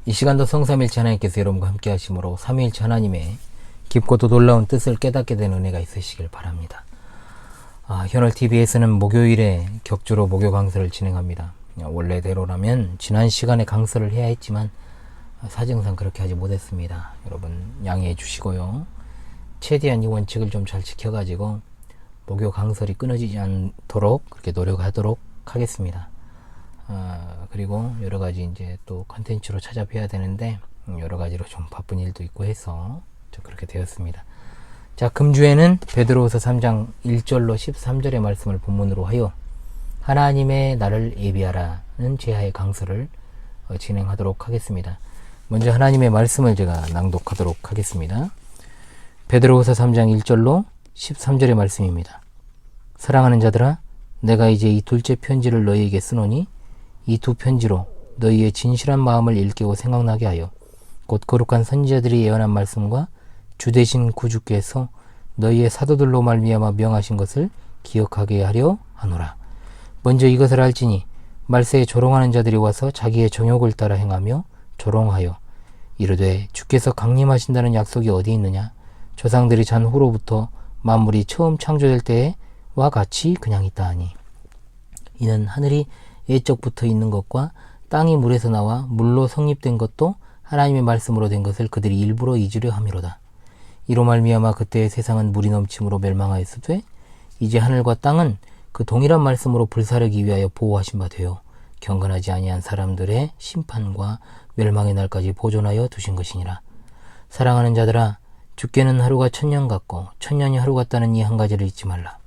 이 시간도 성삼일체 하나님께서 여러분과 함께 하심으로 삼위일체 하나님의 깊고도 놀라운 뜻을 깨닫게 된 은혜가 있으시길 바랍니다. 현월TV에서는 목요일에 격주로 목요 강설을 진행합니다. 원래대로라면 지난 시간에 강설을 해야 했지만 사정상 그렇게 하지 못했습니다. 여러분 양해해 주시고요. 최대한 이 원칙을 좀 잘 지켜가지고 목요 강설이 끊어지지 않도록 그렇게 노력하도록 하겠습니다. 그리고 여러가지 이제 또 컨텐츠로 찾아뵈야 되는데 여러가지로 좀 바쁜 일도 있고 해서 좀 그렇게 되었습니다. 자, 금주에는 베드로후서 3장 1절로 13절의 말씀을 본문으로 하여 하나님의 날을 예비하라는 제하의 강설을 진행하도록 하겠습니다. 먼저 하나님의 말씀을 제가 낭독하도록 하겠습니다. 베드로후서 3장 1절로 13절의 말씀입니다. 사랑하는 자들아, 내가 이제 이 둘째 편지를 너희에게 쓰노니 이 두 편지로 너희의 진실한 마음을 일깨워 생각나게 하여 곧 거룩한 선지자들이 예언한 말씀과 주 되신 구주께서 너희의 사도들로 말미암아 명하신 것을 기억하게 하려 하노라. 먼저 이것을 알지니 말세에 조롱하는 자들이 와서 자기의 정욕을 따라 행하며 조롱하여 이르되 주께서 강림하신다는 약속이 어디 있느냐? 조상들이 잔 후로부터 만물이 처음 창조될 때와 같이 그냥 있다 하니 이는 하늘이 예적부터 있는 것과 땅이 물에서 나와 물로 성립된 것도 하나님의 말씀으로 된 것을 그들이 일부러 잊으려 함이로다. 이로 말미암아 그때의 세상은 물이 넘침으로 멸망하였으되 이제 하늘과 땅은 그 동일한 말씀으로 불사르기 위하여 보호하신 바 되어 경건하지 아니한 사람들의 심판과 멸망의 날까지 보존하여 두신 것이니라. 사랑하는 자들아, 주께는 하루가 천년 같고 천년이 하루 같다는 이 한 가지를 잊지 말라.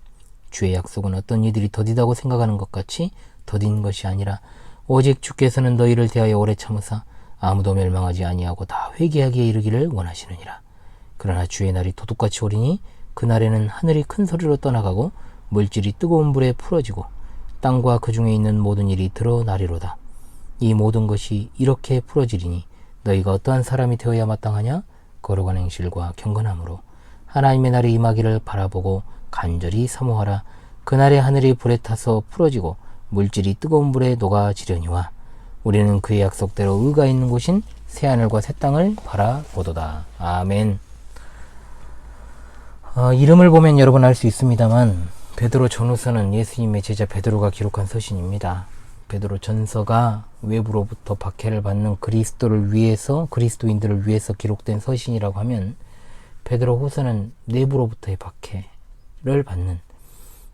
주의 약속은 어떤 이들이 더디다고 생각하는 것 같이 더딘 것이 아니라 오직 주께서는 너희를 대하여 오래 참으사 아무도 멸망하지 아니하고 다 회개하기에 이르기를 원하시느니라. 그러나 주의 날이 도둑같이 오리니 그날에는 하늘이 큰 소리로 떠나가고 물질이 뜨거운 불에 풀어지고 땅과 그 중에 있는 모든 일이 드러나리로다. 이 모든 것이 이렇게 풀어지리니 너희가 어떠한 사람이 되어야 마땅하냐? 거룩한 행실과 경건함으로 하나님의 날이 임하기를 바라보고 간절히 사모하라. 그날에 하늘이 불에 타서 풀어지고 물질이 뜨거운 불에 녹아지려니와 우리는 그의 약속대로 의가 있는 곳인 새하늘과 새 땅을 바라보도다. 아멘. 이름을 보면 여러분 알 수 있습니다만 베드로 전후서는 예수님의 제자 베드로가 기록한 서신입니다. 베드로 전서가 외부로부터 박해를 받는 그리스도인들을 위해서 기록된 서신이라고 하면 베드로 후서는 내부로부터의 박해를 받는,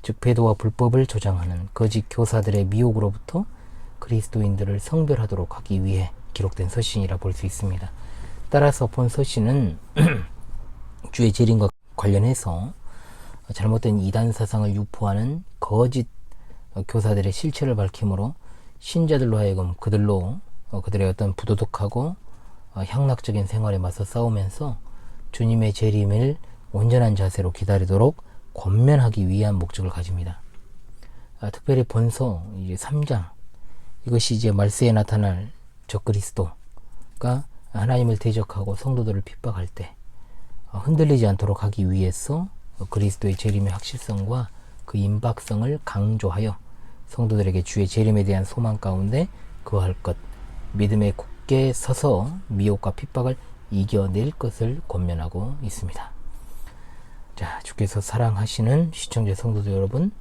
즉 배도와 불법을 조장하는 거짓 교사들의 미혹으로부터 그리스도인들을 성별하도록 하기 위해 기록된 서신이라 볼 수 있습니다. 따라서 본 서신은 주의 재림과 관련해서 잘못된 이단 사상을 유포하는 거짓 교사들의 실체를 밝히므로 신자들로 하여금 그들의 어떤 부도덕하고 향락적인 생활에 맞서 싸우면서 주님의 재림을 온전한 자세로 기다리도록 권면하기 위한 목적을 가집니다. 특별히 본서 이제 3장, 이것이 이제 말세에 나타날 적그리스도가 하나님을 대적하고 성도들을 핍박할 때 흔들리지 않도록 하기 위해서 그리스도의 재림의 확실성과 그 임박성을 강조하여 성도들에게 주의 재림에 대한 소망 가운데 거할 것, 믿음에 굳게 서서 미혹과 핍박을 이겨낼 것을 권면하고 있습니다. 자, 주께서 사랑하시는 시청자 성도들 여러분,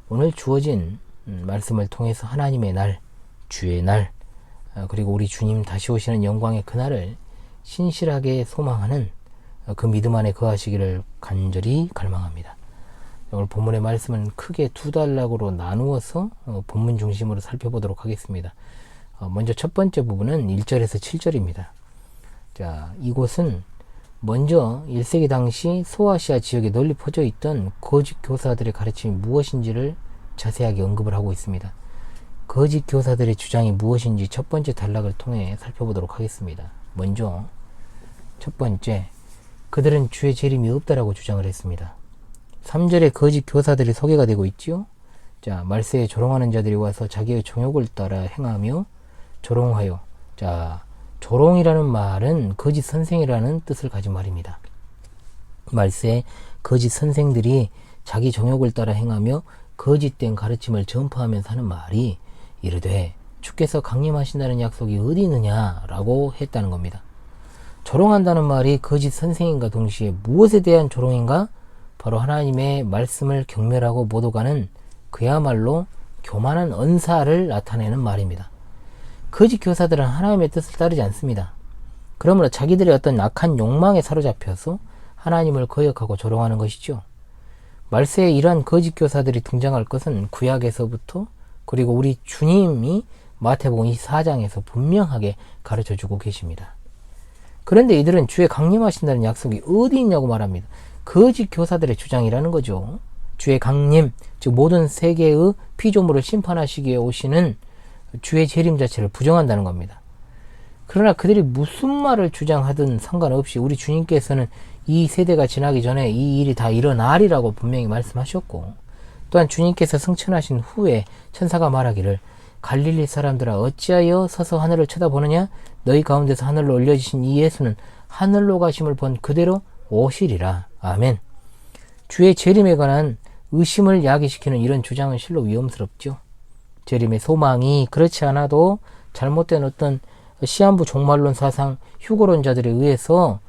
오늘 주어진 말씀을 통해서 하나님의 날, 주의 날, 그리고 우리 주님 다시 오시는 영광의 그날을 신실하게 소망하는 그 믿음 안에 거하시기를 간절히 갈망합니다. 오늘 본문의 말씀은 크게 두 단락으로 나누어서 본문 중심으로 살펴보도록 하겠습니다. 먼저 첫 번째 부분은 1절에서 7절입니다. 자, 이곳은 먼저 1세기 당시 소아시아 지역에 널리 퍼져 있던 거짓 교사들의 가르침이 무엇인지를 자세하게 언급을 하고 있습니다. 거짓 교사들의 주장이 무엇인지 첫 번째 단락을 통해 살펴보도록 하겠습니다. 먼저 첫 번째, 그들은 주의 재림이 없다라고 주장을 했습니다. 3절에 거짓 교사들이 소개가 되고 있지요. 자, 말세에 조롱하는 자들이 와서 자기의 정욕을 따라 행하며 조롱하여, 자, 조롱이라는 말은 거짓 선생이라는 뜻을 가진 말입니다. 말세에 거짓 선생들이 자기 정욕을 따라 행하며 거짓된 가르침을 전파하면서 하는 말이 이르되 주께서 강림하신다는 약속이 어디 있느냐라고 했다는 겁니다. 조롱한다는 말이 거짓 선생님과 동시에 무엇에 대한 조롱인가? 바로 하나님의 말씀을 경멸하고 못 오가는 그야말로 교만한 언사를 나타내는 말입니다. 거짓 교사들은 하나님의 뜻을 따르지 않습니다. 그러므로 자기들의 어떤 악한 욕망에 사로잡혀서 하나님을 거역하고 조롱하는 것이죠. 말세에 이러한 거짓 교사들이 등장할 것은 구약에서부터, 그리고 우리 주님이 마태복음 24장에서 분명하게 가르쳐주고 계십니다. 그런데 이들은 주의 강림하신다는 약속이 어디 있냐고 말합니다. 거짓 교사들의 주장이라는 거죠. 주의 강림, 즉 모든 세계의 피조물을 심판하시기에 오시는 주의 재림 자체를 부정한다는 겁니다. 그러나 그들이 무슨 말을 주장하든 상관없이 우리 주님께서는 이 세대가 지나기 전에 이 일이 다 일어나리라고 분명히 말씀하셨고, 또한 주님께서 승천하신 후에 천사가 말하기를 갈릴리 사람들아 어찌하여 서서 하늘을 쳐다보느냐? 너희 가운데서 하늘로 올려지신 이 예수는 하늘로 가심을 본 그대로 오시리라. 아멘. 주의 재림에 관한 의심을 야기시키는 이런 주장은 실로 위험스럽죠. 재림의 소망이 그렇지 않아도 잘못된 어떤 시한부 종말론 사상 휴거론자들에 의해서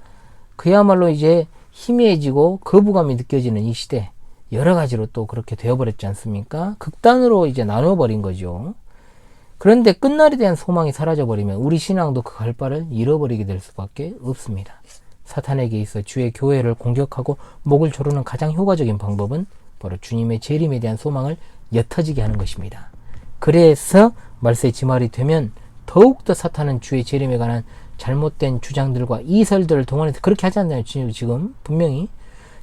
그야말로 이제 희미해지고 거부감이 느껴지는 이 시대, 여러 가지로 또 그렇게 되어버렸지 않습니까? 극단으로 이제 나눠버린 거죠. 그런데 끝날에 대한 소망이 사라져버리면 우리 신앙도 그 갈 바를 잃어버리게 될 수밖에 없습니다. 사탄에게 있어 주의 교회를 공격하고 목을 조르는 가장 효과적인 방법은 바로 주님의 재림에 대한 소망을 옅어지게 하는 것입니다. 그래서 말세 지말이 되면 더욱더 사탄은 주의 재림에 관한 잘못된 주장들과 이설들을 동원해서 그렇게 하지 않나요? 지금 분명히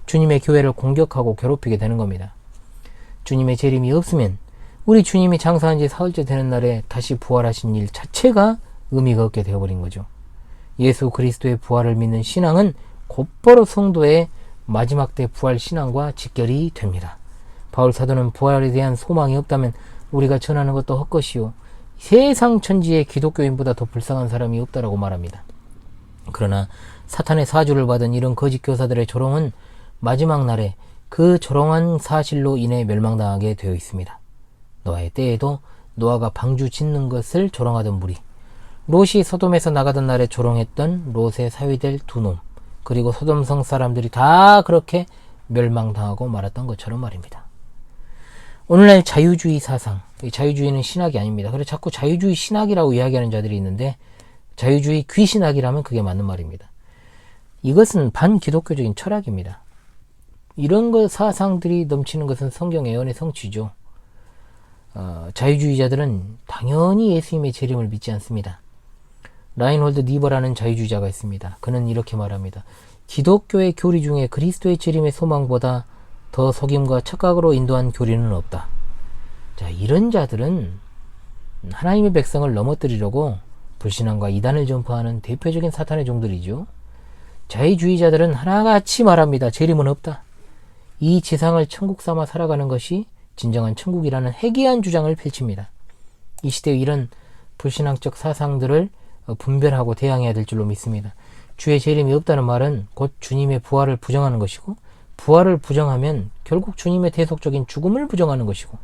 주님의 교회를 공격하고 괴롭히게 되는 겁니다. 주님의 재림이 없으면 우리 주님이 장사한 지 사흘째 되는 날에 다시 부활하신 일 자체가 의미가 없게 되어버린 거죠. 예수 그리스도의 부활을 믿는 신앙은 곧바로 성도의 마지막 때 부활 신앙과 직결이 됩니다. 바울 사도는 부활에 대한 소망이 없다면 우리가 전하는 것도 헛것이요 세상 천지의 기독교인보다 더 불쌍한 사람이 없다라고 말합니다. 그러나 사탄의 사주를 받은 이런 거짓 교사들의 조롱은 마지막 날에 그 조롱한 사실로 인해 멸망당하게 되어 있습니다. 노아의 때에도 노아가 방주 짓는 것을 조롱하던 무리, 롯이 소돔에서 나가던 날에 조롱했던 롯의 사위될 두 놈, 그리고 소돔성 사람들이 다 그렇게 멸망당하고 말았던 것처럼 말입니다. 오늘날 자유주의 사상, 자유주의는 신학이 아닙니다. 그래서 자꾸 자유주의 신학이라고 이야기하는 자들이 있는데 자유주의 귀신학이라면 그게 맞는 말입니다. 이것은 반기독교적인 철학입니다. 이런 것 사상들이 넘치는 것은 성경 예언의 성취죠. 자유주의자들은 당연히 예수님의 재림을 믿지 않습니다. 라인홀드 니버라는 자유주의자가 있습니다. 그는 이렇게 말합니다. 기독교의 교리 중에 그리스도의 재림의 소망보다 더 속임과 착각으로 인도한 교리는 없다. 자, 이런 자들은 하나님의 백성을 넘어뜨리려고 불신앙과 이단을 전파하는 대표적인 사탄의 종들이죠. 자유주의자들은 하나같이 말합니다. 재림은 없다. 이 지상을 천국 삼아 살아가는 것이 진정한 천국이라는 해괴한 주장을 펼칩니다. 이 시대의 이런 불신앙적 사상들을 분별하고 대항해야 될 줄로 믿습니다. 주의 재림이 없다는 말은 곧 주님의 부활을 부정하는 것이고, 부활을 부정하면 결국 주님의 대속적인 죽음을 부정하는 것이고,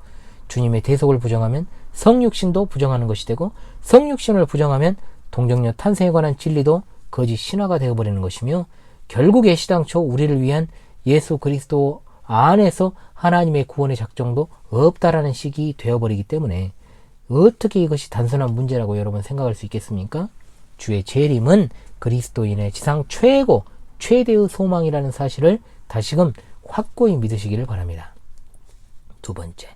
주님의 대속을 부정하면 성육신도 부정하는 것이 되고, 성육신을 부정하면 동정녀 탄생에 관한 진리도 거짓 신화가 되어버리는 것이며, 결국 애시당초 우리를 위한 예수 그리스도 안에서 하나님의 구원의 작정도 없다라는 식이 되어버리기 때문에 어떻게 이것이 단순한 문제라고 여러분 생각할 수 있겠습니까? 주의 재림은 그리스도인의 지상 최고 최대의 소망이라는 사실을 다시금 확고히 믿으시기를 바랍니다. 두 번째,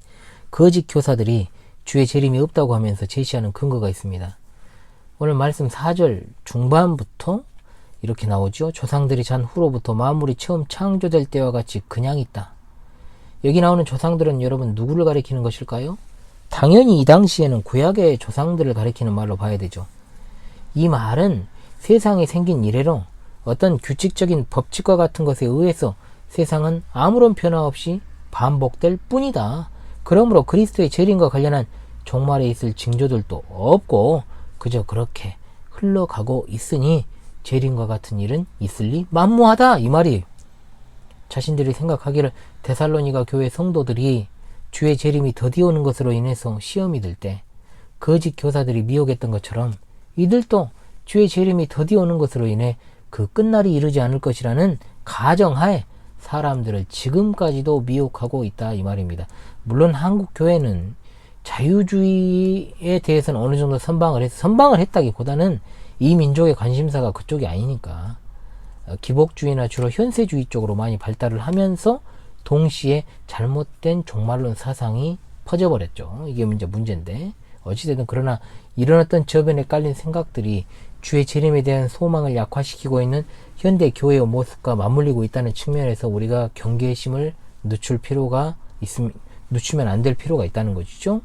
거짓 교사들이 주의 재림이 없다고 하면서 제시하는 근거가 있습니다. 오늘 말씀 4절 중반부터 이렇게 나오죠. 조상들이 잔 후로부터 만물이 처음 창조될 때와 같이 그냥 있다. 여기 나오는 조상들은 여러분 누구를 가리키는 것일까요? 당연히 이 당시에는 구약의 조상들을 가리키는 말로 봐야 되죠. 이 말은 세상이 생긴 이래로 어떤 규칙적인 법칙과 같은 것에 의해서 세상은 아무런 변화 없이 반복될 뿐이다. 그러므로 그리스도의 재림과 관련한 종말에 있을 징조들도 없고 그저 그렇게 흘러가고 있으니 재림과 같은 일은 있을 리 만무하다, 이 말이에요. 자신들이 생각하기를 데살로니가 교회 성도들이 주의 재림이 더디오는 것으로 인해서 시험이 들 때 거짓 교사들이 미혹했던 것처럼 이들도 주의 재림이 더디 오는 것으로 인해 그 끝날이 이르지 않을 것이라는 가정하에 사람들을 지금까지도 미혹하고 있다 이 말입니다. 물론 한국 교회는 자유주의에 대해서는 어느 정도 선방을 했다기보다는 이 민족의 관심사가 그쪽이 아니니까 기복주의나 주로 현세주의 쪽으로 많이 발달을 하면서 동시에 잘못된 종말론 사상이 퍼져버렸죠. 이게 문제인데 어찌됐든 그러나 일어났던 저변에 깔린 생각들이 주의 재림에 대한 소망을 약화시키고 있는 현대 교회의 모습과 맞물리고 있다는 측면에서 우리가 경계심을 늦추면 안 될 필요가 있다는 것이죠.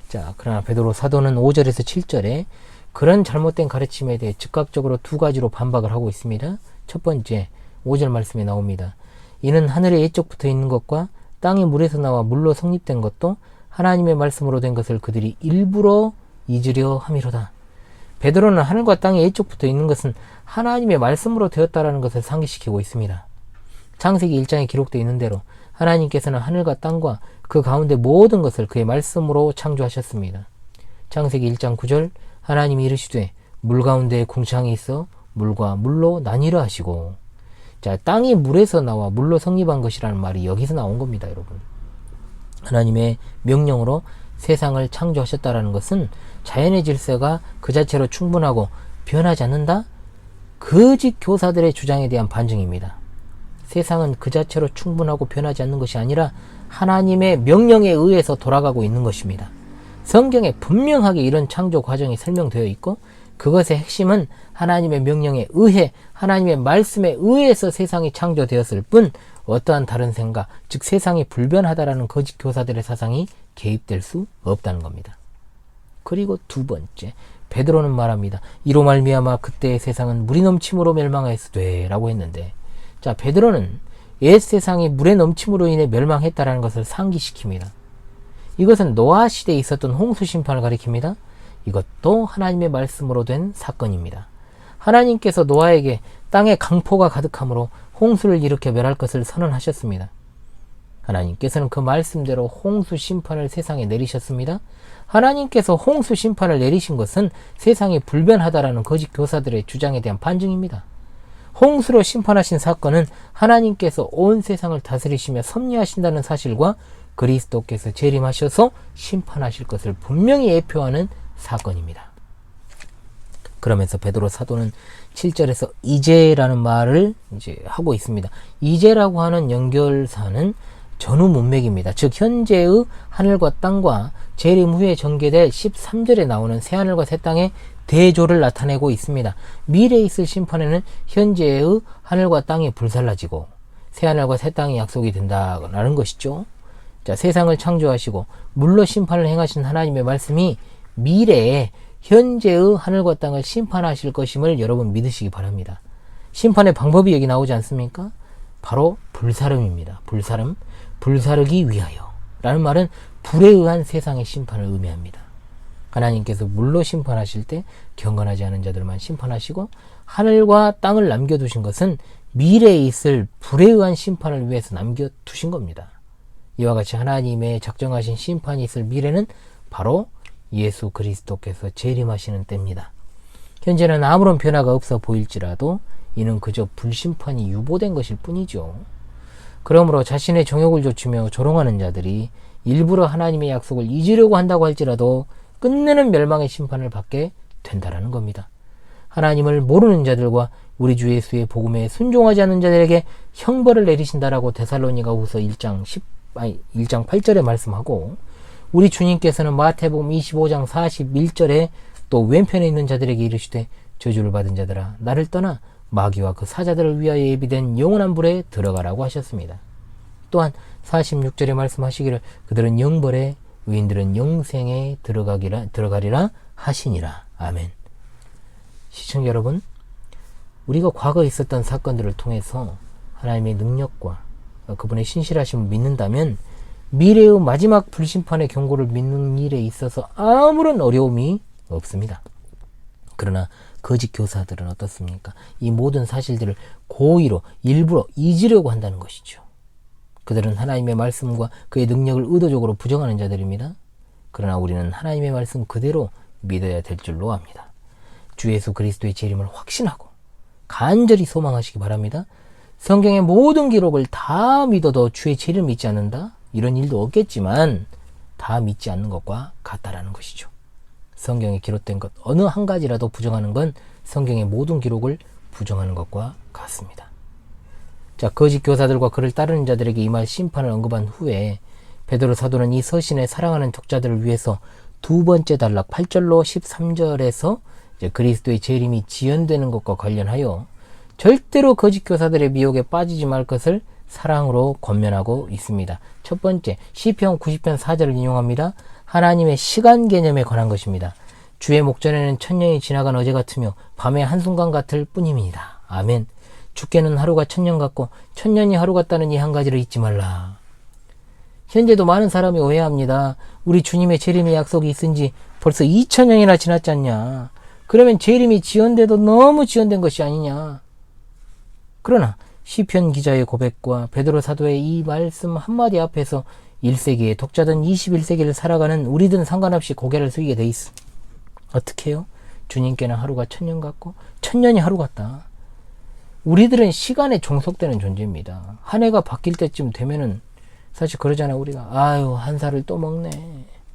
자, 그러나 베드로 사도는 5절에서 7절에 그런 잘못된 가르침에 대해 즉각적으로 두 가지로 반박을 하고 있습니다. 첫 번째, 5절 말씀에 나옵니다. 이는 하늘에 예적부터 있는 것과 땅의 물에서 나와 물로 성립된 것도 하나님의 말씀으로 된 것을 그들이 일부러 잊으려 함이로다. 베드로는 하늘과 땅의 예적부터 있는 것은 하나님의 말씀으로 되었다라는 것을 상기시키고 있습니다. 창세기 1장에 기록되어 있는 대로 하나님께서는 하늘과 땅과 그 가운데 모든 것을 그의 말씀으로 창조하셨습니다. 창세기 1장 9절 하나님이 이르시되 물 가운데에 궁창이 있어 물과 물로 나뉘라 하시고, 자, 땅이 물에서 나와 물로 성립한 것이라는 말이 여기서 나온 겁니다, 여러분. 하나님의 명령으로 세상을 창조하셨다라는 것은 자연의 질서가 그 자체로 충분하고 변하지 않는다? 거짓 교사들의 주장에 대한 반증입니다. 세상은 그 자체로 충분하고 변하지 않는 것이 아니라 하나님의 명령에 의해서 돌아가고 있는 것입니다. 성경에 분명하게 이런 창조 과정이 설명되어 있고 그것의 핵심은 하나님의 명령에 의해 하나님의 말씀에 의해서 세상이 창조되었을 뿐 어떠한 다른 생각, 즉 세상이 불변하다라는 거짓 교사들의 사상이 개입될 수 없다는 겁니다. 그리고 두 번째, 베드로는 말합니다. 이로 말미암아 그때의 세상은 물이 넘침으로 멸망하였으되 라고 했는데, 자, 베드로는 옛 세상이 물의 넘침으로 인해 멸망했다라는 것을 상기시킵니다. 이것은 노아 시대에 있었던 홍수 심판을 가리킵니다. 이것도 하나님의 말씀으로 된 사건입니다. 하나님께서 노아에게 땅에 강포가 가득하므로 홍수를 일으켜 멸할 것을 선언하셨습니다. 하나님께서는 그 말씀대로 홍수 심판을 세상에 내리셨습니다. 하나님께서 홍수 심판을 내리신 것은 세상이 불변하다라는 거짓 교사들의 주장에 대한 반증입니다. 홍수로 심판하신 사건은 하나님께서 온 세상을 다스리시며 섭리하신다는 사실과 그리스도께서 재림하셔서 심판하실 것을 분명히 예표하는 사건입니다. 그러면서 베드로 사도는 7절에서 이제라는 말을 이제 하고 있습니다. 이제라고 하는 연결사는 전후 문맥입니다. 즉 현재의 하늘과 땅과 재림 후에 전개될 13절에 나오는 새하늘과 새 땅의 대조를 나타내고 있습니다. 미래에 있을 심판에는 현재의 하늘과 땅이 불살라지고 새하늘과 새 땅이 약속이 된다라는 것이죠. 자, 세상을 창조하시고 물로 심판을 행하신 하나님의 말씀이 미래에 현재의 하늘과 땅을 심판하실 것임을 여러분 믿으시기 바랍니다. 심판의 방법이 여기 나오지 않습니까? 바로 불사름입니다. 불사르기 위하여 라는 말은 불에 의한 세상의 심판을 의미합니다. 하나님께서 물로 심판하실 때 경건하지 않은 자들만 심판하시고 하늘과 땅을 남겨두신 것은 미래에 있을 불에 의한 심판을 위해서 남겨두신 겁니다. 이와 같이 하나님의 작정하신 심판이 있을 미래는 바로 예수 그리스도께서 재림하시는 때입니다. 현재는 아무런 변화가 없어 보일지라도 이는 그저 불심판이 유보된 것일 뿐이죠. 그러므로 자신의 정욕을 좇으며 조롱하는 자들이 일부러 하나님의 약속을 잊으려고 한다고 할지라도 끝내는 멸망의 심판을 받게 된다라는 겁니다. 하나님을 모르는 자들과 우리 주 예수의 복음에 순종하지 않는 자들에게 형벌을 내리신다라고 데살로니가후서 1장 8절에 말씀하고, 우리 주님께서는 마태복음 25장 41절에 또 왼편에 있는 자들에게 이르시되 저주를 받은 자들아 나를 떠나 마귀와 그 사자들을 위하여 예비된 영원한 불에 들어가라고 하셨습니다. 또한 46절에 말씀하시기를 그들은 영벌에 의인들은 영생에 들어가리라 하시니라. 아멘. 시청자 여러분, 우리가 과거에 있었던 사건들을 통해서 하나님의 능력과 그분의 신실하심을 믿는다면 미래의 마지막 불심판의 경고를 믿는 일에 있어서 아무런 어려움이 없습니다. 그러나 거짓 교사들은 어떻습니까? 이 모든 사실들을 고의로 일부러 잊으려고 한다는 것이죠. 그들은 하나님의 말씀과 그의 능력을 의도적으로 부정하는 자들입니다. 그러나 우리는 하나님의 말씀 그대로 믿어야 될 줄로 압니다. 주 예수 그리스도의 재림을 확신하고 간절히 소망하시기 바랍니다. 성경의 모든 기록을 다 믿어도 주의 재림을 믿지 않는다? 이런 일도 없겠지만 다 믿지 않는 것과 같다라는 것이죠. 성경에 기록된 것 어느 한 가지라도 부정하는 건 성경의 모든 기록을 부정하는 것과 같습니다. 자, 거짓 교사들과 그를 따르는 자들에게 임할 심판을 언급한 후에 베드로 사도는 이 서신에 사랑하는 독자들을 위해서 두 번째 단락 8절로 13절에서 그리스도의 재림이 지연되는 것과 관련하여 절대로 거짓 교사들의 미혹에 빠지지 말 것을 사랑으로 권면하고 있습니다. 첫 번째, 시편 90편 4절을 인용합니다. 하나님의 시간 개념에 관한 것입니다. 주의 목전에는 천년이 지나간 어제 같으며 밤의 한순간 같을 뿐입니다. 아멘. 주께는 하루가 천년 같고 천년이 하루 같다는 이 한 가지를 잊지 말라. 현재도 많은 사람이 오해합니다. 우리 주님의 재림의 약속이 있은 지 벌써 2000년이나 지났지 않냐. 그러면 재림이 지연돼도 너무 지연된 것이 아니냐. 그러나 시편 기자의 고백과 베드로 사도의 이 말씀 한마디 앞에서 1세기의 독자든 21세기를 살아가는 우리든 상관없이 고개를 숙이게 돼 있어. 어떻게 해요? 주님께는 하루가 천년 같고 천년이 하루 같다. 우리들은 시간에 종속되는 존재입니다. 한 해가 바뀔 때쯤 되면은 사실 그러잖아요. 우리가 아유 한 살을 또 먹네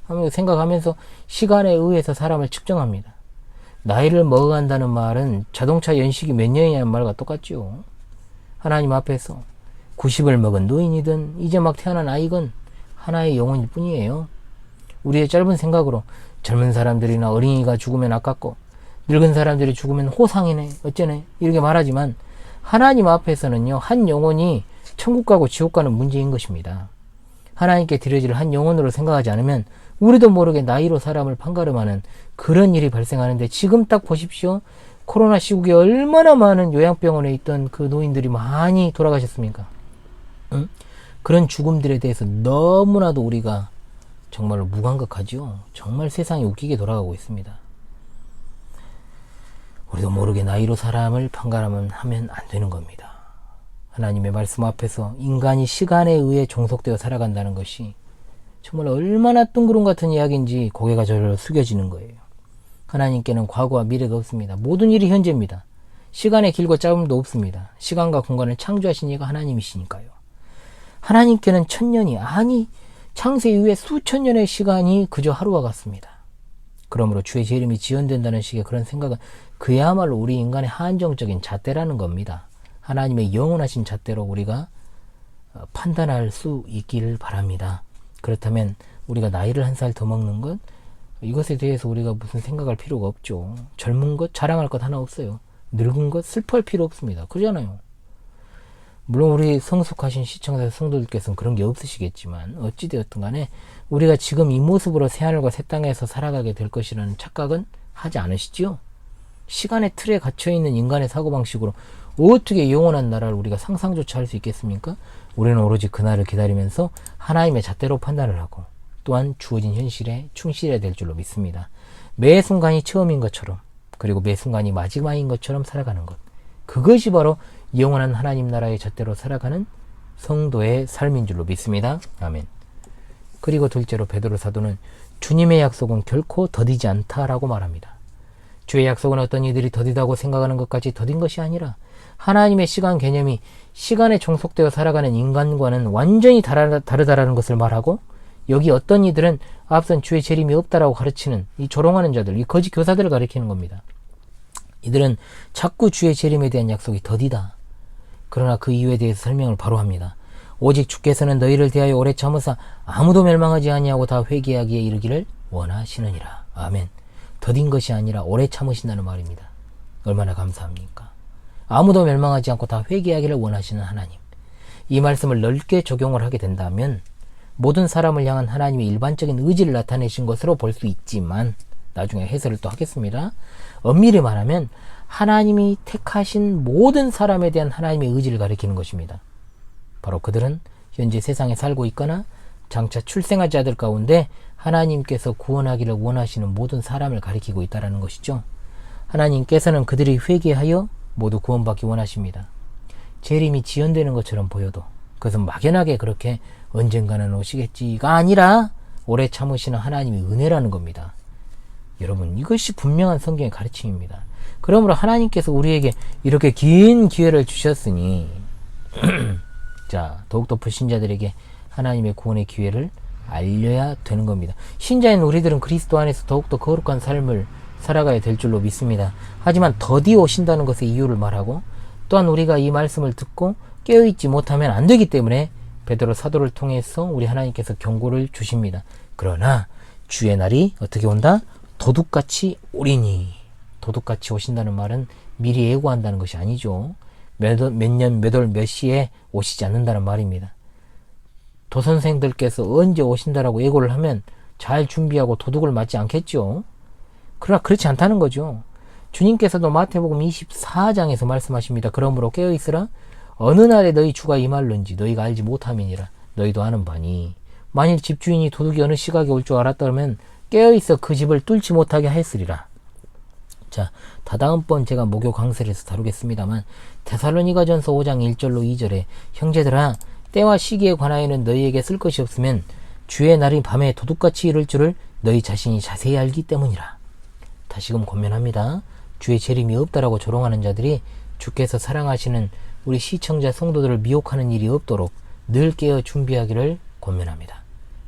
하면서 생각하면서 시간에 의해서 사람을 측정합니다. 나이를 먹어간다는 말은 자동차 연식이 몇 년이냐는 말과 똑같죠. 하나님 앞에서 90을 먹은 노인이든 이제 막 태어난 아이건 하나의 영혼일 뿐이에요. 우리의 짧은 생각으로 젊은 사람들이나 어린이가 죽으면 아깝고 늙은 사람들이 죽으면 호상이네 어쩌네 이렇게 말하지만 하나님 앞에서는요 한 영혼이 천국 가고 지옥 가는 문제인 것입니다. 하나님께 드려질 한 영혼으로 생각하지 않으면 우리도 모르게 나이로 사람을 판가름하는 그런 일이 발생하는데 지금 딱 보십시오. 코로나 시국에 얼마나 많은 요양병원에 있던 그 노인들이 많이 돌아가셨습니까? 응? 그런 죽음들에 대해서 너무나도 우리가 정말로 무감각하죠. 정말 세상이 웃기게 돌아가고 있습니다. 우리도 모르게 나이로 사람을 판가름하면 안 되는 겁니다. 하나님의 말씀 앞에서 인간이 시간에 의해 종속되어 살아간다는 것이 정말 얼마나 뜬구름 같은 이야기인지 고개가 저절로 숙여지는 거예요. 하나님께는 과거와 미래가 없습니다. 모든 일이 현재입니다. 시간의 길고 짧음도 없습니다. 시간과 공간을 창조하신 이가 하나님이시니까요. 하나님께는 천년이 아니 창세 이후에 수천 년의 시간이 그저 하루와 같습니다. 그러므로 주의 재림이 지연된다는 식의 그런 생각은 그야말로 우리 인간의 한정적인 잣대라는 겁니다. 하나님의 영원하신 잣대로 우리가 판단할 수 있기를 바랍니다. 그렇다면 우리가 나이를 한 살 더 먹는 것 이것에 대해서 우리가 무슨 생각할 필요가 없죠. 젊은 것 자랑할 것 하나 없어요. 늙은 것 슬퍼할 필요 없습니다. 그러잖아요. 물론 우리 성숙하신 시청자 성도들께서는 그런 게 없으시겠지만 어찌되었든 간에 우리가 지금 이 모습으로 새하늘과 새 땅에서 살아가게 될 것이라는 착각은 하지 않으시지요? 시간의 틀에 갇혀있는 인간의 사고방식으로 어떻게 영원한 나라를 우리가 상상조차 할 수 있겠습니까? 우리는 오로지 그날을 기다리면서 하나님의 잣대로 판단을 하고 또한 주어진 현실에 충실해야 될 줄로 믿습니다. 매 순간이 처음인 것처럼 그리고 매 순간이 마지막인 것처럼 살아가는 것. 그것이 바로 영원한 하나님 나라의 잣대로 살아가는 성도의 삶인 줄로 믿습니다. 아멘. 그리고 둘째로 베드로 사도는 주님의 약속은 결코 더디지 않다라고 말합니다. 주의 약속은 어떤 이들이 더디다고 생각하는 것까지 더딘 것이 아니라 하나님의 시간 개념이 시간에 종속되어 살아가는 인간과는 완전히 다르다라는 것을 말하고 여기 어떤 이들은 앞선 주의 재림이 없다라고 가르치는 이 조롱하는 자들, 이 거짓 교사들을 가리키는 겁니다. 이들은 자꾸 주의 재림에 대한 약속이 더디다. 그러나 그 이유에 대해서 설명을 바로 합니다. 오직 주께서는 너희를 대하여 오래 참으사 아무도 멸망하지 아니하고 다 회개하기에 이르기를 원하시느니라. 아멘. 더딘 것이 아니라 오래 참으신다는 말입니다. 얼마나 감사합니까? 아무도 멸망하지 않고 다 회개하기를 원하시는 하나님. 이 말씀을 넓게 적용을 하게 된다면 모든 사람을 향한 하나님의 일반적인 의지를 나타내신 것으로 볼 수 있지만 나중에 해설을 또 하겠습니다. 엄밀히 말하면 하나님이 택하신 모든 사람에 대한 하나님의 의지를 가리키는 것입니다. 바로 그들은 현재 세상에 살고 있거나 장차 출생할 자들 가운데 하나님께서 구원하기를 원하시는 모든 사람을 가리키고 있다는 것이죠. 하나님께서는 그들이 회개하여 모두 구원받기 원하십니다. 재림이 지연되는 것처럼 보여도 그것은 막연하게 그렇게 언젠가는 오시겠지가 아니라 오래 참으시는 하나님의 은혜라는 겁니다. 여러분, 이것이 분명한 성경의 가르침입니다. 그러므로 하나님께서 우리에게 이렇게 긴 기회를 주셨으니 자, 더욱더 불신자들에게 하나님의 구원의 기회를 알려야 되는 겁니다. 신자인 우리들은 그리스도 안에서 더욱더 거룩한 삶을 살아가야 될 줄로 믿습니다. 하지만 더디 오신다는 것의 이유를 말하고, 또한 우리가 이 말씀을 듣고 깨어있지 못하면 안 되기 때문에 베드로 사도를 통해서 우리 하나님께서 경고를 주십니다. 그러나 주의 날이 어떻게 온다? 도둑같이 오리니. 도둑같이 오신다는 말은 미리 예고한다는 것이 아니죠. 몇 년, 몇 월, 몇 시에 오시지 않는다는 말입니다. 도선생들께서 언제 오신다라고 예고를 하면 잘 준비하고 도둑을 맞지 않겠죠. 그러나 그렇지 않다는 거죠. 주님께서도 마태복음 24장에서 말씀하십니다. 그러므로 깨어있으라. 어느 날에 너희 주가 임할는지 너희가 알지 못함이니라. 너희도 아는 바니. 만일 집주인이 도둑이 어느 시각에 올 줄 알았다면 깨어있어 그 집을 뚫지 못하게 하였으리라. 자, 다다음번 제가 목요 강설에서 다루겠습니다만, 데살로니가전서 5장 1절로 2절에 형제들아, 때와 시기에 관하여는 너희에게 쓸 것이 없으면 주의 날이 밤에 도둑같이 이를 줄을 너희 자신이 자세히 알기 때문이라. 다시금 권면합니다. 주의 재림이 없다라고 조롱하는 자들이 주께서 사랑하시는 우리 시청자 성도들을 미혹하는 일이 없도록 늘 깨어 준비하기를 권면합니다.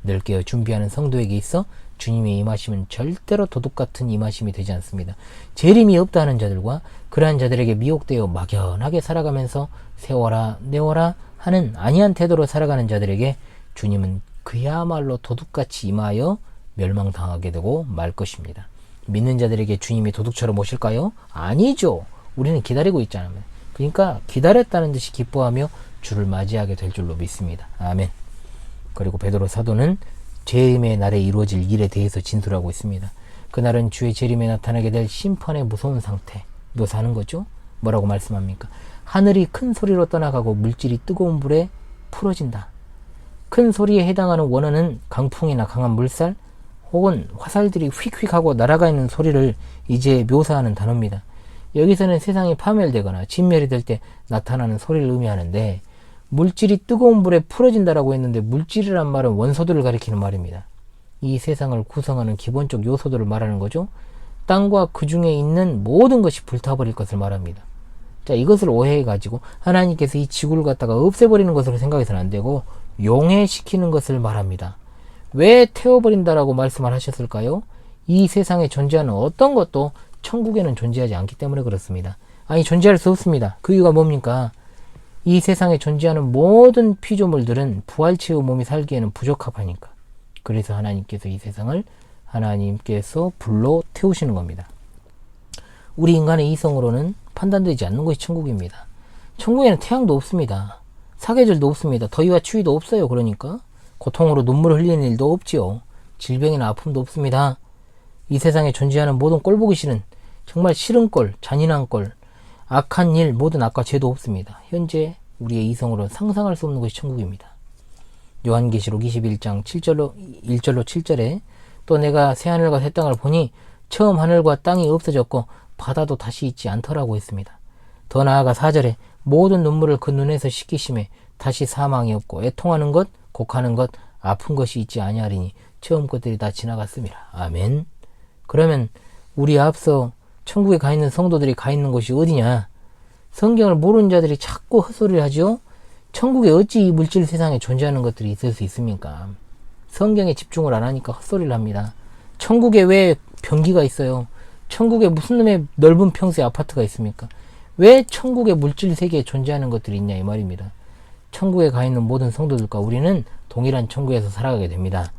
늘 깨어 준비하는 성도에게 있어 주님의 임하심은 절대로 도둑같은 임하심이 되지 않습니다. 재림이 없다는 자들과 그러한 자들에게 미혹되어 막연하게 살아가면서 세워라 내워라 하는 아니한 태도로 살아가는 자들에게 주님은 그야말로 도둑같이 임하여 멸망당하게 되고 말 것입니다. 믿는 자들에게 주님이 도둑처럼 오실까요? 아니죠. 우리는 기다리고 있잖아요. 그러니까 기다렸다는 듯이 기뻐하며 주를 맞이하게 될 줄로 믿습니다. 아멘. 그리고 베드로 사도는 재림의 날에 이루어질 일에 대해서 진술하고 있습니다. 그날은 주의 재림에 나타나게 될 심판의 무서운 상태 묘사하는 거죠. 뭐라고 말씀합니까? 하늘이 큰 소리로 떠나가고 물질이 뜨거운 불에 풀어진다. 큰 소리에 해당하는 원어는 강풍이나 강한 물살 혹은 화살들이 휙휙하고 날아가 있는 소리를 이제 묘사하는 단어입니다. 여기서는 세상이 파멸되거나 진멸이 될 때 나타나는 소리를 의미하는데, 물질이 뜨거운 불에 풀어진다라고 했는데 물질이란 말은 원소들을 가리키는 말입니다. 이 세상을 구성하는 기본적 요소들을 말하는 거죠. 땅과 그 중에 있는 모든 것이 불타버릴 것을 말합니다. 자, 이것을 오해해가지고 하나님께서 이 지구를 갖다가 없애버리는 것으로 생각해서는 안 되고 용해시키는 것을 말합니다. 왜 태워버린다라고 말씀을 하셨을까요? 이 세상에 존재하는 어떤 것도 천국에는 존재하지 않기 때문에 그렇습니다. 아니, 존재할 수 없습니다. 그 이유가 뭡니까? 이 세상에 존재하는 모든 피조물들은 부활체의 몸이 살기에는 부적합하니까. 그래서 하나님께서 이 세상을 하나님께서 불로 태우시는 겁니다. 우리 인간의 이성으로는 판단되지 않는 것이 천국입니다. 천국에는 태양도 없습니다. 사계절도 없습니다. 더위와 추위도 없어요. 그러니까 고통으로 눈물을 흘리는 일도 없지요. 질병이나 아픔도 없습니다. 이 세상에 존재하는 모든 꼴보기 싫은, 정말 싫은 꼴, 잔인한 꼴, 악한 일, 모든 악과 죄도 없습니다. 현재 우리의 이성으로는 상상할 수 없는 것이 천국입니다. 요한계시록 21장 1절로 7절에 또 내가 새하늘과 새 땅을 보니 처음 하늘과 땅이 없어졌고 바다도 다시 있지 않더라고 했습니다. 더 나아가 4절에 모든 눈물을 그 눈에서 씻기심에 다시 사망이 없고 애통하는 것, 곡하는 것, 아픈 것이 있지 아니하리니 처음 것들이 다 지나갔습니다. 아멘. 그러면 우리 앞서 천국에 가 있는 성도들이 가 있는 곳이 어디냐? 성경을 모르는 자들이 자꾸 헛소리를 하죠. 천국에 어찌 이 물질 세상에 존재하는 것들이 있을 수 있습니까? 성경에 집중을 안 하니까 헛소리를 합니다. 천국에 왜 변기가 있어요? 천국에 무슨 놈의 넓은 평수의 아파트가 있습니까? 왜 천국의 물질 세계에 존재하는 것들이 있냐 이 말입니다. 천국에 가 있는 모든 성도들과 우리는 동일한 천국에서 살아가게 됩니다.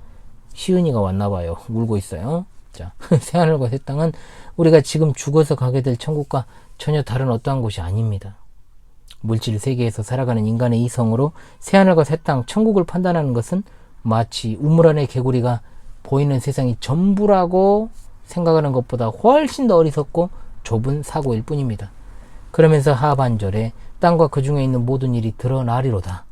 시은이가 왔나봐요. 울고 있어요. 자, 새하늘과 새 땅은 우리가 지금 죽어서 가게 될 천국과 전혀 다른 어떠한 곳이 아닙니다. 물질 세계에서 살아가는 인간의 이성으로 새하늘과 새 땅, 천국을 판단하는 것은 마치 우물 안의 개구리가 보이는 세상이 전부라고 생각하는 것보다 훨씬 더 어리석고 좁은 사고일 뿐입니다. 그러면서 하반절에 땅과 그 중에 있는 모든 일이 드러나리로다.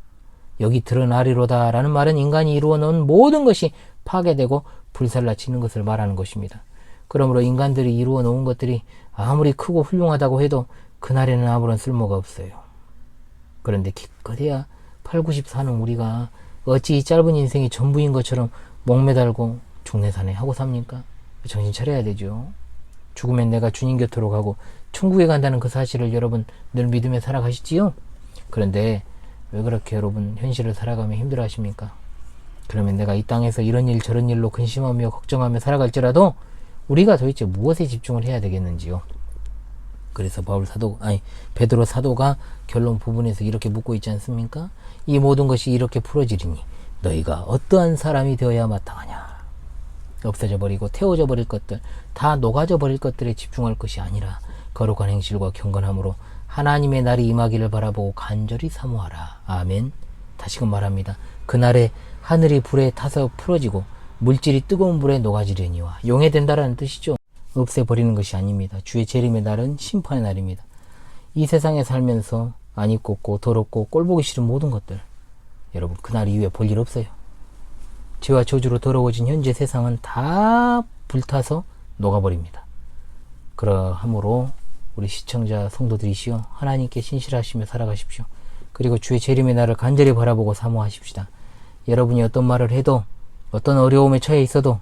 여기 드러나리로다 라는 말은 인간이 이루어 놓은 모든 것이 파괴되고 불살라치는 것을 말하는 것입니다. 그러므로 인간들이 이루어 놓은 것들이 아무리 크고 훌륭하다고 해도 그날에는 아무런 쓸모가 없어요. 그런데 기껏해야 8, 90 사는 우리가 어찌 이 짧은 인생이 전부인 것처럼 목매달고 중내산에 하고 삽니까? 정신 차려야 되죠. 죽으면 내가 주님 곁으로 가고 천국에 간다는 그 사실을 여러분 늘 믿으며 살아가시지요? 그런데 왜 그렇게 여러분 현실을 살아가며 힘들어 하십니까? 그러면 내가 이 땅에서 이런 일 저런 일로 근심하며 걱정하며 살아갈지라도 우리가 도대체 무엇에 집중을 해야 되겠는지요? 그래서 베드로 사도가 결론 부분에서 이렇게 묻고 있지 않습니까? 이 모든 것이 이렇게 풀어지리니 너희가 어떠한 사람이 되어야 마땅하냐? 없어져 버리고 태워져 버릴 것들, 다 녹아져 버릴 것들에 집중할 것이 아니라 거룩한 행실과 경건함으로 하나님의 날이 임하기를 바라보고 간절히 사모하라. 아멘. 다시금 말합니다. 그날에 하늘이 불에 타서 풀어지고 물질이 뜨거운 불에 녹아지려니와 용해된다라는 뜻이죠. 없애버리는 것이 아닙니다. 주의 재림의 날은 심판의 날입니다. 이 세상에 살면서 안 입고 더럽고 꼴보기 싫은 모든 것들, 여러분 그날 이후에 볼 일 없어요. 죄와 저주로 더러워진 현재 세상은 다 불타서 녹아버립니다. 그러하므로 우리 시청자 성도들이시여 하나님께 신실하시며 살아가십시오. 그리고 주의 재림의 날을 간절히 바라보고 사모하십시다. 여러분이 어떤 말을 해도 어떤 어려움에 처해 있어도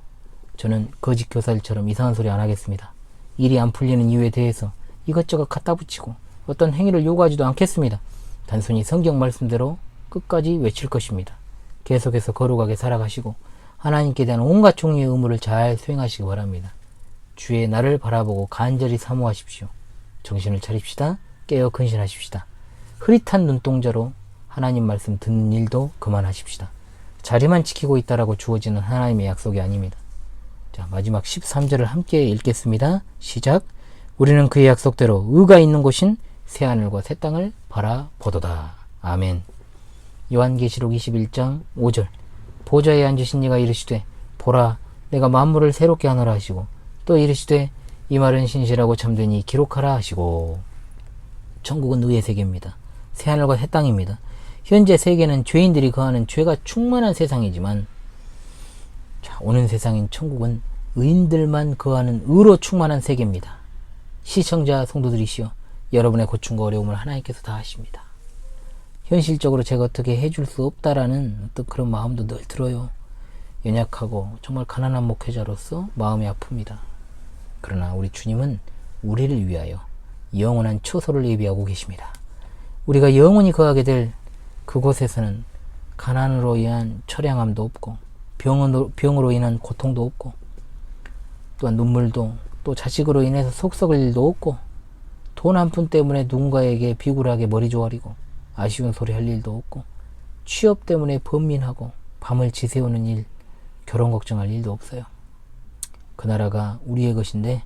저는 거짓 교사들처럼 이상한 소리 안 하겠습니다. 일이 안 풀리는 이유에 대해서 이것저것 갖다 붙이고 어떤 행위를 요구하지도 않겠습니다. 단순히 성경 말씀대로 끝까지 외칠 것입니다. 계속해서 거룩하게 살아가시고 하나님께 대한 온갖 종류의 의무를 잘 수행하시기 바랍니다. 주의 날을 바라보고 간절히 사모하십시오. 정신을 차립시다. 깨어 근신하십시다. 흐릿한 눈동자로 하나님 말씀 듣는 일도 그만하십시다. 자리만 지키고 있다라고 주어지는 하나님의 약속이 아닙니다. 자, 마지막 13절을 함께 읽겠습니다. 시작. 우리는 그의 약속대로 의가 있는 곳인 새하늘과 새 땅을 바라보도다. 아멘. 요한계시록 21장 5절. 보좌에 앉으신 이가 이르시되 보라 내가 만물을 새롭게 하노라 하시고 또 이르시되 이 말은 신실하고 참되니 기록하라 하시고. 천국은 의의 세계입니다. 새하늘과 새 땅입니다. 현재 세계는 죄인들이 거하는 죄가 충만한 세상이지만 오는 세상인 천국은 의인들만 거하는 의로 충만한 세계입니다. 시청자 성도들이시여 여러분의 고충과 어려움을 하나님께서 다 아십니다. 현실적으로 제가 어떻게 해줄 수 없다라는 어떤 그런 마음도 늘 들어요. 연약하고 정말 가난한 목회자로서 마음이 아픕니다. 그러나 우리 주님은 우리를 위하여 영원한 처소를 예비하고 계십니다. 우리가 영원히 거하게 될 그곳에서는 가난으로 인한 처량함도 없고 병으로 인한 고통도 없고 또한 눈물도 또 자식으로 인해서 속 썩을 일도 없고 돈 한 푼 때문에 누군가에게 비굴하게 머리 조아리고 아쉬운 소리 할 일도 없고 취업 때문에 번민하고 밤을 지새우는 일, 결혼 걱정할 일도 없어요. 그 나라가 우리의 것인데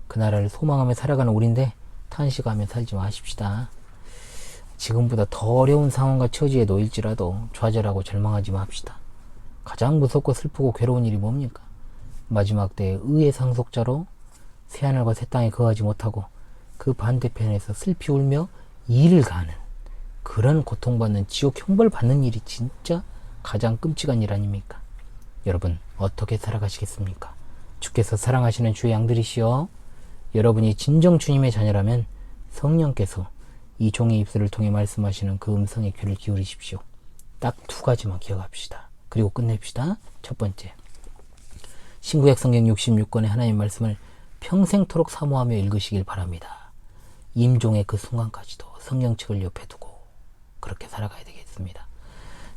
그 나라를 소망하며 살아가는 우리인데 탄식하며 살지 마십시다. 지금보다 더 어려운 상황과 처지에 놓일지라도 좌절하고 절망하지 맙시다. 가장 무섭고 슬프고 괴로운 일이 뭡니까? 마지막 때의 의의 상속자로 새하늘과 새 땅에 거하지 못하고 그 반대편에서 슬피 울며 일을 가하는 그런 고통받는 지옥 형벌 받는 일이 진짜 가장 끔찍한 일 아닙니까? 여러분 어떻게 살아가시겠습니까? 주께서 사랑하시는 주의 양들이시여 여러분이 진정 주님의 자녀라면 성령께서 이 종의 입술을 통해 말씀하시는 그 음성에 귀를 기울이십시오. 딱 두 가지만 기억합시다. 그리고 끝냅시다. 첫 번째, 신구약 성경 66권의 하나님 말씀을 평생토록 사모하며 읽으시길 바랍니다. 임종의 그 순간까지도 성경책을 옆에 두고 그렇게 살아가야 되겠습니다.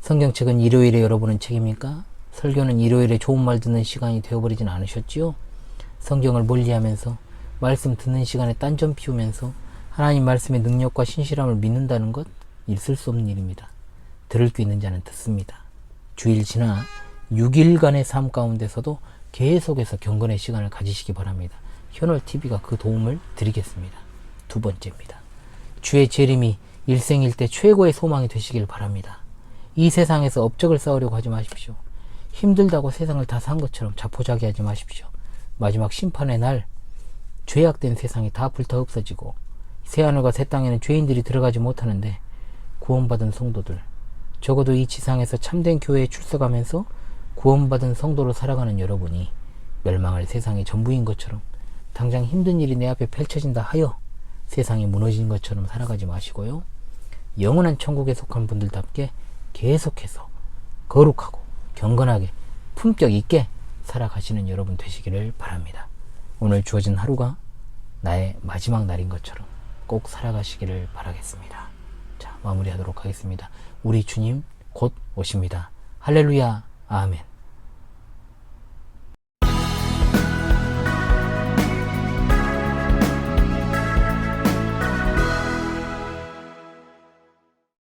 성경책은 일요일에 열어보는 책입니까? 설교는 일요일에 좋은 말 듣는 시간이 되어버리진 않으셨지요? 성경을 멀리하면서 말씀 듣는 시간에 딴점 피우면서 하나님 말씀의 능력과 신실함을 믿는다는 것 있을 수 없는 일입니다. 들을 수 있는 자는 듣습니다. 주일 지나 6일간의 삶 가운데서도 계속해서 경건의 시간을 가지시기 바랍니다. 현월TV가 그 도움을 드리겠습니다. 두 번째입니다. 주의 재림이 일생일대 최고의 소망이 되시길 바랍니다. 이 세상에서 업적을 쌓으려고 하지 마십시오. 힘들다고 세상을 다 산 것처럼 자포자기하지 마십시오. 마지막 심판의 날 죄악된 세상이 다 불타 없어지고 새하늘과 새 땅에는 죄인들이 들어가지 못하는데 구원받은 성도들, 적어도 이 지상에서 참된 교회에 출석하면서 구원받은 성도로 살아가는 여러분이 멸망할 세상의 전부인 것처럼 당장 힘든 일이 내 앞에 펼쳐진다 하여 세상이 무너진 것처럼 살아가지 마시고요. 영원한 천국에 속한 분들답게 계속해서 거룩하고 경건하게 품격 있게 살아가시는 여러분 되시기를 바랍니다. 오늘 주어진 하루가 나의 마지막 날인 것처럼 꼭 살아가시기를 바라겠습니다. 자, 마무리하도록 하겠습니다. 우리 주님 곧 오십니다. 할렐루야, 아멘.